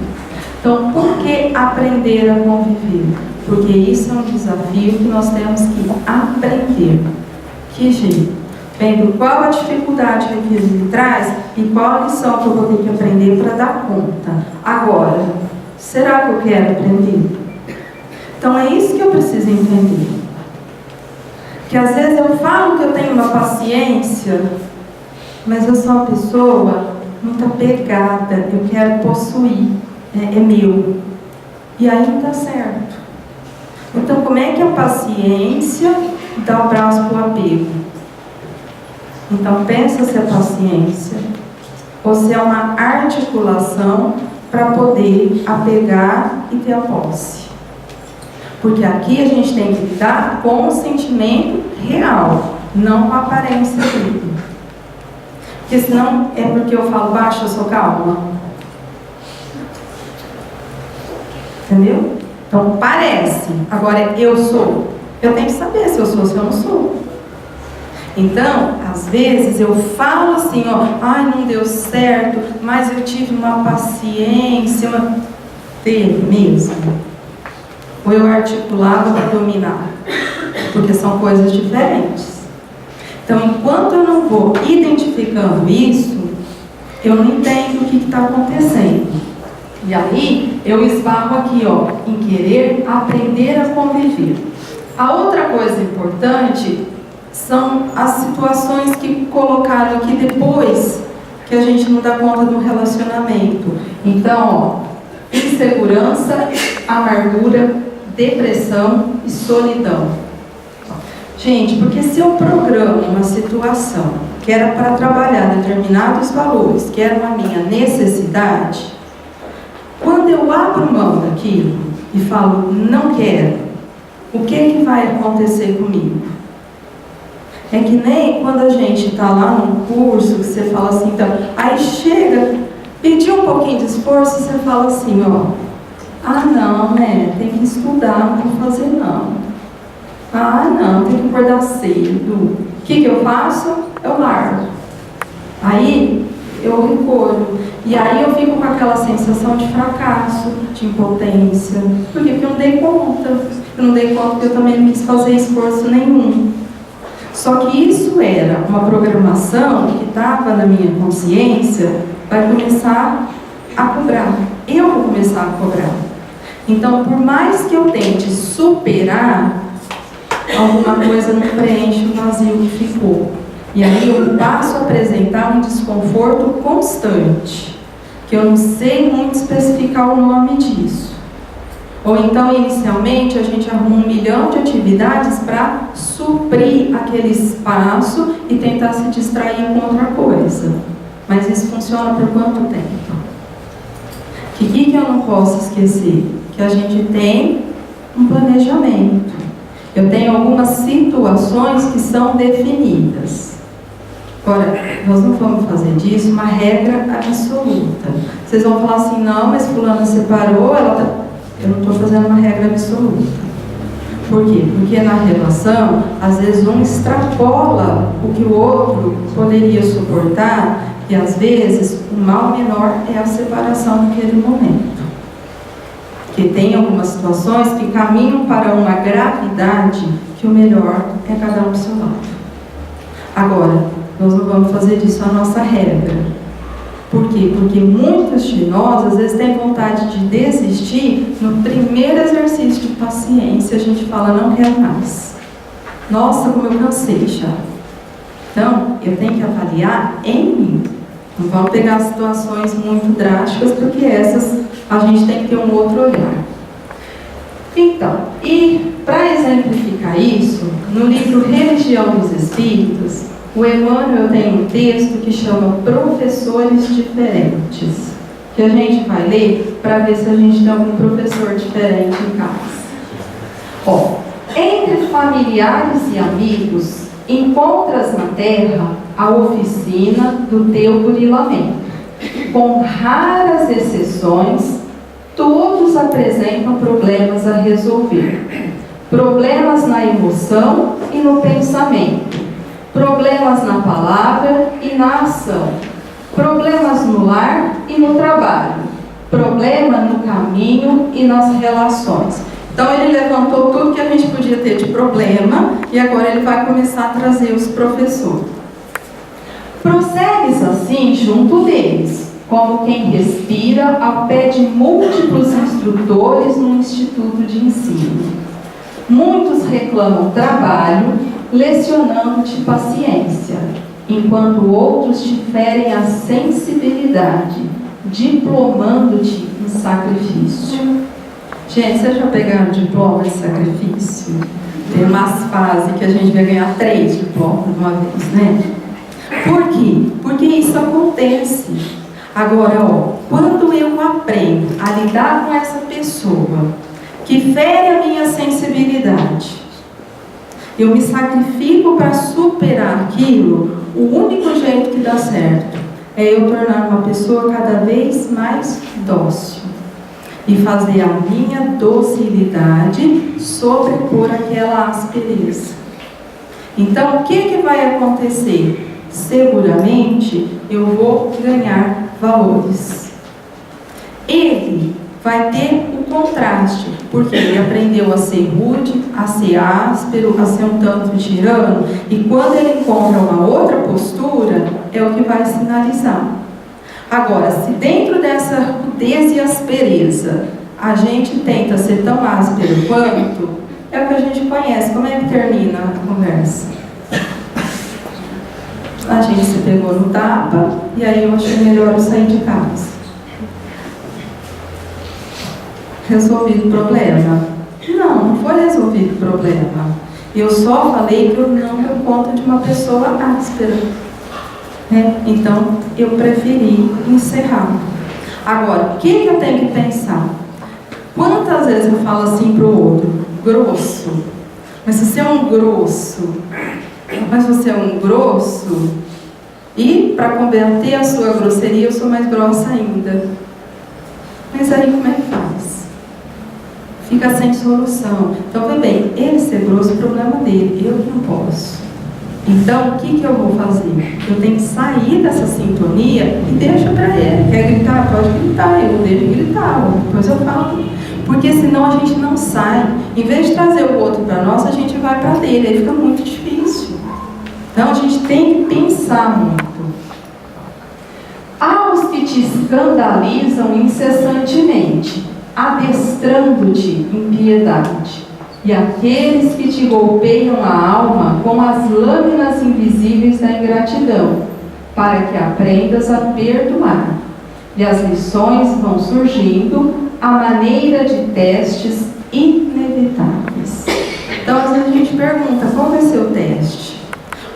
Então, por que aprender a conviver? Porque isso é um desafio que nós temos que aprender. Que jeito? Vendo qual a dificuldade que aquilo me traz e qual a lição que eu vou ter que aprender para dar conta. Agora, será que eu quero aprender? Então é isso que eu preciso entender. Que às vezes eu falo que eu tenho uma paciência, mas eu sou uma pessoa muito apegada, eu quero possuir, é meu. E aí não dá certo. Então como é que a paciência dá o braço para o apego? Então pensa se é paciência ou se é uma articulação para poder apegar e ter a posse. Porque aqui a gente tem que lidar com o sentimento real, não com a aparência dele. Porque senão é porque eu falo baixo, eu sou calma. Entendeu? Então parece, agora eu sou. Eu tenho que saber se eu sou ou se eu não sou. Então, às vezes eu falo assim, ó, ai, não deu certo, mas eu tive uma paciência, teve mesmo. Ou eu articulava para dominar, porque são coisas diferentes. Então, enquanto eu não vou identificando isso, eu não entendo o que está acontecendo. E aí, eu esbarro aqui, ó, em querer aprender a conviver. A outra coisa importante são as situações que colocaram aqui depois que a gente não dá conta do relacionamento. Então, ó, insegurança, amargura, depressão e solidão. Gente, porque se eu programo uma situação que era para trabalhar determinados valores, que era a minha necessidade, quando eu abro mão daquilo e falo, não quero, o que vai acontecer comigo? É que nem quando a gente está lá num curso, que você fala assim, então, aí chega, pediu um pouquinho de esforço, você fala assim, ó, ah não, né, tem que estudar, não vou fazer não. Ah não, tem que acordar cedo. O que eu faço? Eu largo. Aí eu recolho. E aí eu fico com aquela sensação de fracasso, de impotência. Por quê? Porque eu não dei conta. Eu não dei conta porque eu também não quis fazer esforço nenhum. Só que isso era uma programação que estava na minha consciência, vai começar a cobrar. Eu vou começar a cobrar. Então, por mais que eu tente superar, alguma coisa não preenche o vazio que ficou. E aí eu passo a apresentar um desconforto constante, que eu não sei muito especificar o nome disso. Ou então, inicialmente, a gente arruma 1 milhão de atividades para suprir aquele espaço e tentar se distrair com outra coisa. Mas isso funciona por quanto tempo? O que eu não posso esquecer? Que a gente tem um planejamento. Eu tenho algumas situações que são definidas. Agora, nós não vamos fazer disso uma regra absoluta. Vocês vão falar assim, não, mas fulana separou, ela tá... Eu não estou fazendo uma regra absoluta. Por quê? Porque na relação, às vezes um extrapola o que o outro poderia suportar e às vezes o mal menor é a separação naquele momento. Porque tem algumas situações que caminham para uma gravidade que o melhor é cada um do seu lado. Agora, nós não vamos fazer disso a nossa regra. Por quê? Porque muitos de nós, às vezes, têm vontade de desistir no primeiro exercício de paciência. A gente fala, não quero mais. Nossa, como eu cansei já. Então, eu tenho que avaliar em mim. Não vamos pegar situações muito drásticas, porque essas a gente tem que ter um outro olhar. Então, e para exemplificar isso, no livro Religião dos Espíritos, o Emmanuel tem um texto que chama Professores Diferentes, que a gente vai ler para ver se a gente tem algum professor diferente em casa. Ó, entre familiares e amigos, encontras na terra a oficina do teu burilamento. Com raras exceções, todos apresentam problemas a resolver. Problemas na emoção e no pensamento. problemas na palavra e na ação, problemas no lar e no trabalho, problema no caminho e nas relações. Então ele levantou tudo que a gente podia ter de problema e agora ele vai começar a trazer os professores. Prossegues assim junto deles, como quem respira ao pé de múltiplos instrutores no instituto de ensino. Muitos reclamam trabalho, lecionando-te paciência, enquanto outros te ferem a sensibilidade, diplomando-te em sacrifício. Gente, vocês já pegaram diploma de sacrifício? Tem umas fases que a gente vai ganhar 3 diplomas de uma vez, né? Por quê? Porque isso acontece. Agora, quando eu aprendo a lidar com essa pessoa que fere a minha sensibilidade, eu me sacrifico para superar aquilo, o único jeito que dá certo é eu tornar uma pessoa cada vez mais dócil e fazer a minha docilidade sobrepor aquela aspereza. Então, o que vai acontecer? Seguramente eu vou ganhar valores. Ele vai ter o contraste, porque ele aprendeu a ser rude, a ser áspero, a ser um tanto tirano, e quando ele encontra uma outra postura, é o que vai sinalizar. Agora, se dentro dessa rudez e aspereza a gente tenta ser tão áspero quanto, é o que a gente conhece. Como é que termina a conversa? A gente se pegou no tapa e aí eu achei melhor eu sair de casa. Resolvido o problema? Não foi resolvido o problema. Eu só falei que eu não dou conta de uma pessoa áspera. Então, eu preferi encerrar. Agora, o que eu tenho que pensar? Quantas vezes eu falo assim para o outro? Grosso. Mas se você é um grosso, e para combater a sua grosseria, eu sou mais grossa ainda. Mas aí como é que faz? Fica sem solução. Então, vê bem, ele ser grosso é o problema dele, eu que não posso. Então, o que eu vou fazer? Eu tenho que sair dessa sintonia e deixa para ele. Quer gritar? Pode gritar, eu vou deixar gritar, depois eu falo. Porque senão a gente não sai. Em vez de trazer o outro para nós, a gente vai para dele, aí fica muito difícil. Então, a gente tem que pensar muito. Aos que te escandalizam incessantemente, adestrando-te em piedade, e aqueles que te golpeiam a alma com as lâminas invisíveis da ingratidão, para que aprendas a perdoar. E as lições vão surgindo à maneira de testes inevitáveis. Então, às vezes a gente pergunta, qual vai ser o teste?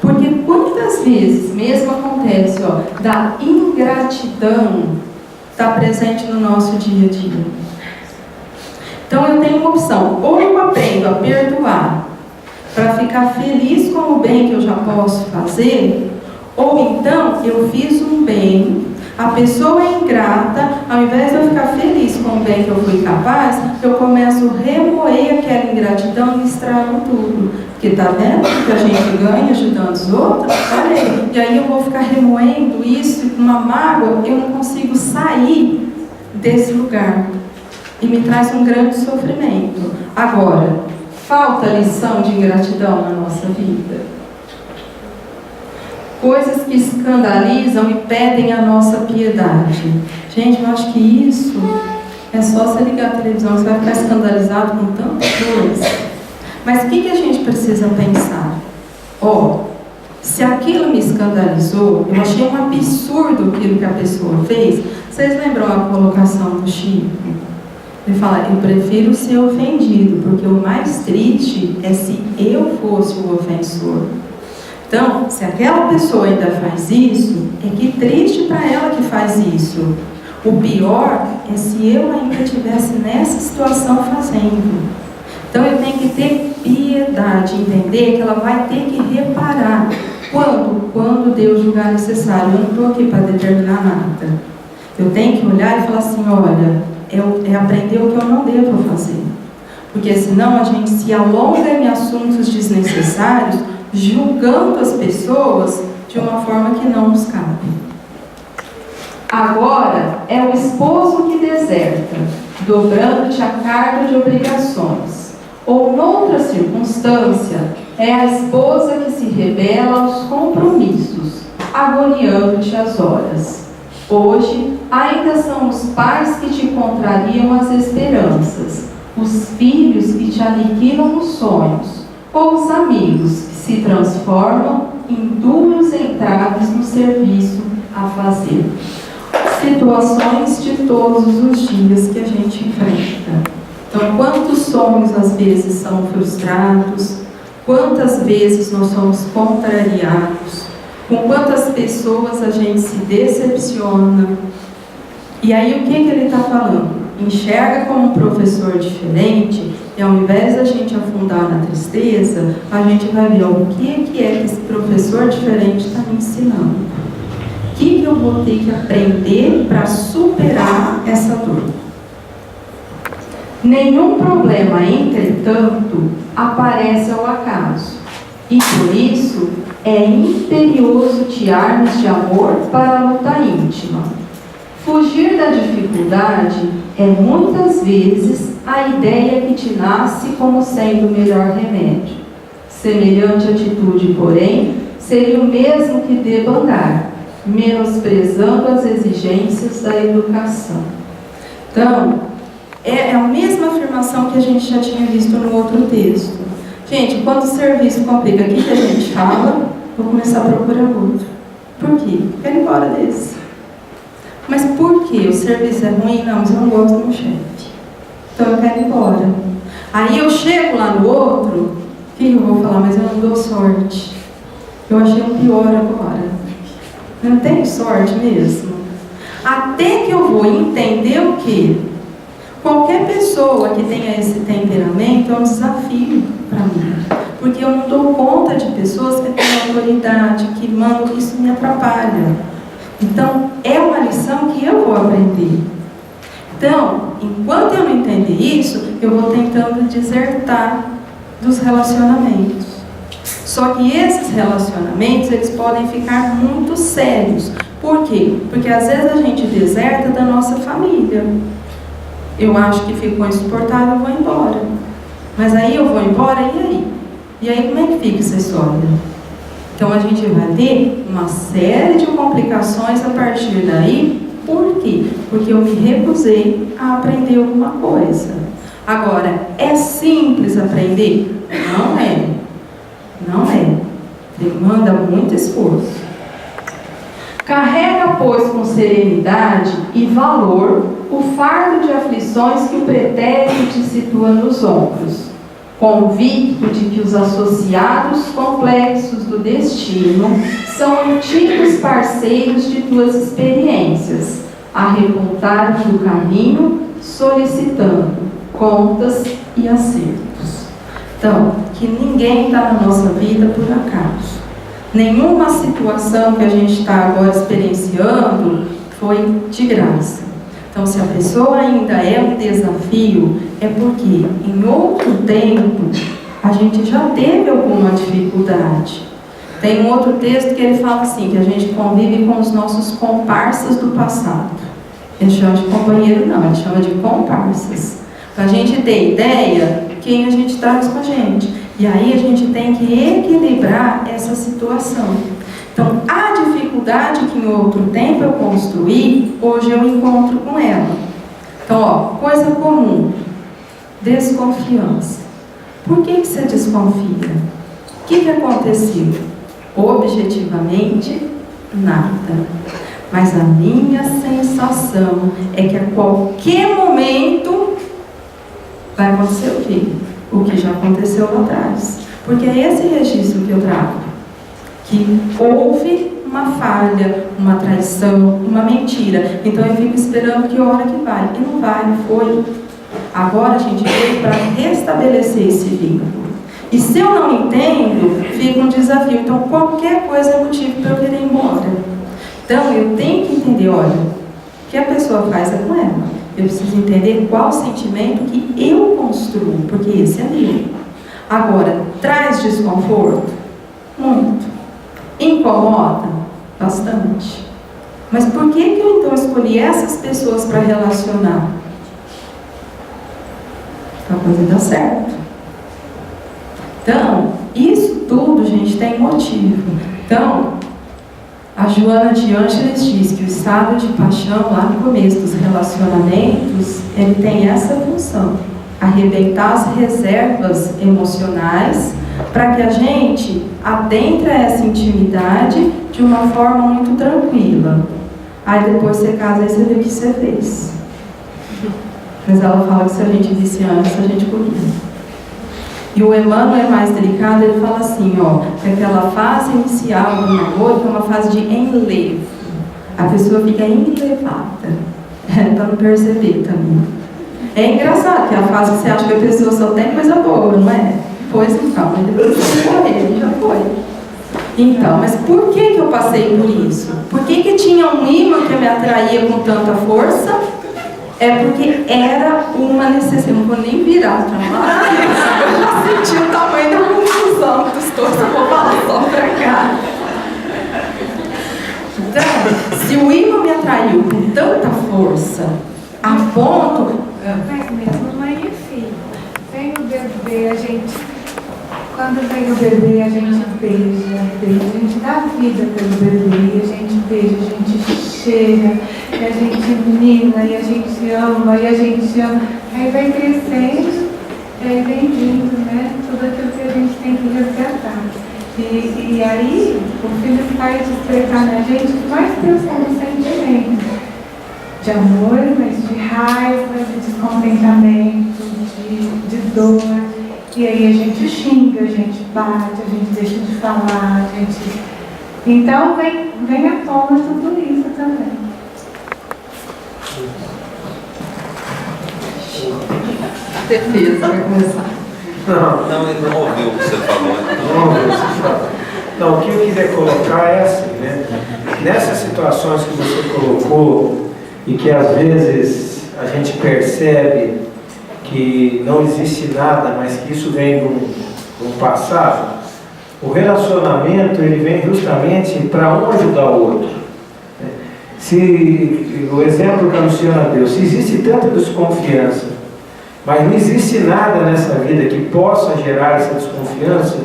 Porque quantas vezes mesmo acontece, da ingratidão está presente no nosso dia a dia? Então eu tenho uma opção, ou eu aprendo a perdoar para ficar feliz com o bem que eu já posso fazer, ou então eu fiz um bem, a pessoa é ingrata, ao invés de eu ficar feliz com o bem que eu fui capaz, eu começo a remoer aquela ingratidão e estrago tudo. Porque tá vendo que a gente ganha ajudando os outros? Olha aí. E aí eu vou ficar remoendo isso e com uma mágoa, eu não consigo sair desse lugar. E me traz um grande sofrimento. Agora, falta lição de ingratidão na nossa vida. Coisas que escandalizam e pedem a nossa piedade. Gente, eu acho que isso é só você ligar a televisão, você vai ficar escandalizado com tanta coisa. Mas o que a gente precisa pensar? Se aquilo me escandalizou, eu achei um absurdo aquilo que a pessoa fez. Vocês lembram a colocação do Chico? Ele fala, eu prefiro ser ofendido, porque o mais triste é se eu fosse o ofensor. Então, se aquela pessoa ainda faz isso, é que triste para ela que faz isso. O pior é se eu ainda estivesse nessa situação fazendo. Então, eu tenho que ter piedade, entender que ela vai ter que reparar. Quando Deus julgar necessário. Eu não estou aqui para determinar nada. Eu tenho que olhar e falar assim, olha, é aprender o que eu não devo fazer. Porque senão a gente se alonga em assuntos desnecessários julgando as pessoas de uma forma que não nos cabe. Agora é o esposo que deserta, dobrando-te a carga de obrigações. Ou, noutra circunstância, é a esposa que se rebela aos compromissos, agoniando-te as horas. Hoje, ainda são os pais que te contrariam as esperanças, os filhos que te aniquilam os sonhos, ou os amigos que se transformam em duros entraves no serviço a fazer. Situações de todos os dias que a gente enfrenta. Então, quantos sonhos às vezes são frustrados, quantas vezes nós somos contrariados, com quantas pessoas a gente se decepciona. E aí o que ele está falando? Enxerga como um professor diferente, e ao invés da gente afundar na tristeza, a gente vai ver o que é que esse professor diferente está me ensinando. O que eu vou ter que aprender para superar essa dor? Nenhum problema, entretanto, aparece ao acaso, e por isso é imperioso te armes de amor para a luta íntima. Fugir da dificuldade é muitas vezes a ideia que te nasce como sendo o melhor remédio. Semelhante atitude, porém, seria o mesmo que debandar, menosprezando as exigências da educação. Então, é a mesma afirmação que a gente já tinha visto no outro texto. Gente, quando o serviço complica aqui que a gente fala, vou começar a procurar outro. Por quê? Quero ir embora desse. Mas por quê? O serviço é ruim? Não, mas eu não gosto do meu chefe. Então eu quero ir embora. Aí eu chego lá no outro, o que eu vou falar? Mas eu não dou sorte. Eu achei um pior agora. Eu não tenho sorte mesmo. Até que eu vou entender o quê? Qualquer pessoa que tenha esse temperamento é um desafio para mim. Porque eu não dou conta de pessoas que têm autoridade, que mandam, isso me atrapalha. Então, é uma lição que eu vou aprender. Então, enquanto eu não entender isso, eu vou tentando desertar dos relacionamentos. Só que esses relacionamentos, eles podem ficar muito sérios. Por quê? Porque às vezes a gente deserta da nossa família. Eu acho que ficou insuportável, eu vou embora. Mas aí eu vou embora, e aí? E aí como é que fica essa história? Então a gente vai ter uma série de complicações a partir daí. Por quê? Porque eu me recusei a aprender alguma coisa. Agora, é simples aprender? Não é. Não é. Demanda muito esforço. Carrega, pois, com serenidade e valor o fardo de aflições que o pretérito te situa nos ombros, convicto de que os associados complexos do destino são antigos parceiros de tuas experiências, a repontar do caminho, solicitando contas e acertos. Então, que ninguém está na nossa vida por acaso. Nenhuma situação que a gente está agora experienciando foi de graça. Então, se a pessoa ainda é um desafio, é porque em outro tempo a gente já teve alguma dificuldade. Tem um outro texto que ele fala assim, que a gente convive com os nossos comparsas do passado. Ele chama de companheiro não, ele chama de comparsas. Para a gente ter ideia quem a gente traz com a gente. E aí a gente tem que equilibrar essa situação. Então, a dificuldade que em outro tempo eu construí, hoje eu encontro com ela. Então, ó, coisa comum, desconfiança. Por que você desconfia? O que aconteceu? Objetivamente, nada. Mas a minha sensação é que a qualquer momento vai acontecer o quê? O que já aconteceu lá atrás. Porque é esse registro que eu trago. Que houve uma falha, uma traição, uma mentira. Então eu fico esperando que hora que vai. E não vai, foi. Agora a gente veio para restabelecer esse vínculo. E se eu não entendo, fica um desafio. Então qualquer coisa é motivo para eu querer ir embora. Então eu tenho que entender, olha, o que a pessoa faz é com ela. Eu preciso entender qual sentimento que eu construo, porque esse é meu. Agora, traz desconforto? Muito. Incomoda? Bastante. Mas por que eu então escolhi essas pessoas para relacionar? Para a coisa dar certo. Então, isso tudo, gente, tem motivo. Então, a Joana de Ângeles diz que o estado de paixão, lá no começo dos relacionamentos, ele tem essa função: arrebentar as reservas emocionais para que a gente adentre essa intimidade de uma forma muito tranquila. Aí depois você casa e você vê o que você fez. Mas ela fala que se a gente visse antes, a gente podia. E o Emmanuel é mais delicado, ele fala assim, ó, que aquela fase inicial do namoro é uma fase de enlevo. A pessoa fica enlevada, para não perceber também. É engraçado que é a fase que você acha que a pessoa só tem coisa boa, não é? Pois então, mas depois você morrer, já foi. Então, mas por que eu passei por isso? Por que tinha um imã que me atraía com tanta força? É porque era uma necessidade. Não vou nem virar para lá. Eu já senti o tamanho da confusão dos dois. Eu vou falar só para cá. Então, se o imã me atraiu com tanta força, a ponto. Mas mesmo mãe e filho. Vem o bebê, a gente. Quando vem o bebê, a gente beija, a gente dá vida pelo bebê, a gente beija, a gente chega, e a gente mima, e a gente ama, e a gente ama. Aí vai crescendo, e aí vem vindo, né? Tudo aquilo que a gente tem que resgatar. E aí, o filho faz despertar na gente o mais profundo sentimento. De amor, mas de raiva, de descontentamento, de dor. E aí a gente xinga, a gente bate, a gente deixa de falar, a gente... Então vem à tona tudo isso também. A defesa vai começar. Não, ele não ouviu o que você falou. Não ouviu o que você falou. Não, o que eu queria colocar é assim, né? Nessas situações que você colocou e que às vezes a gente percebe que não existe nada, mas que isso vem do passado, o relacionamento ele vem justamente para um ajudar o outro. Se o exemplo que a Luciana deu, se existe tanta desconfiança, mas não existe nada nessa vida que possa gerar essa desconfiança,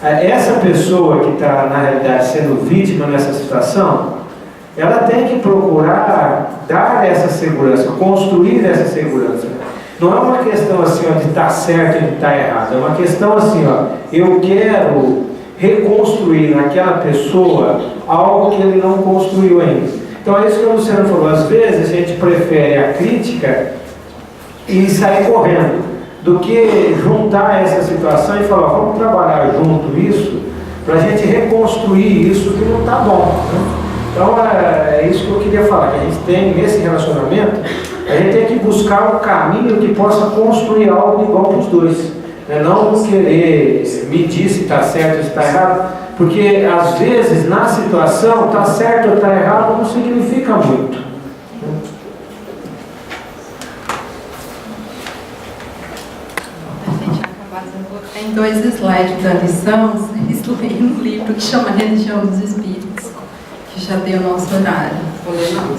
essa pessoa que está na realidade sendo vítima nessa situação, ela tem que procurar dar essa segurança, construir essa segurança. Não é uma questão assim, ó, de estar certo e de estar errado. É uma questão assim, ó, eu quero reconstruir naquela pessoa algo que ele não construiu ainda. Então é isso que a Luciana falou. Às vezes a gente prefere a crítica e sair correndo, do que juntar essa situação e falar, vamos trabalhar junto isso, para a gente reconstruir isso que não está bom, né? Então é isso que eu queria falar, que a gente tem nesse relacionamento, a gente tem que buscar um caminho que possa construir algo igual para os dois, né? Não querer medir se está certo ou se está errado, porque às vezes na situação está certo ou está errado não significa muito, né? Tem 2 slides da lição, vocês leem no livro que chama Religião dos Espíritos, que já deu o nosso horário. Vou ler não,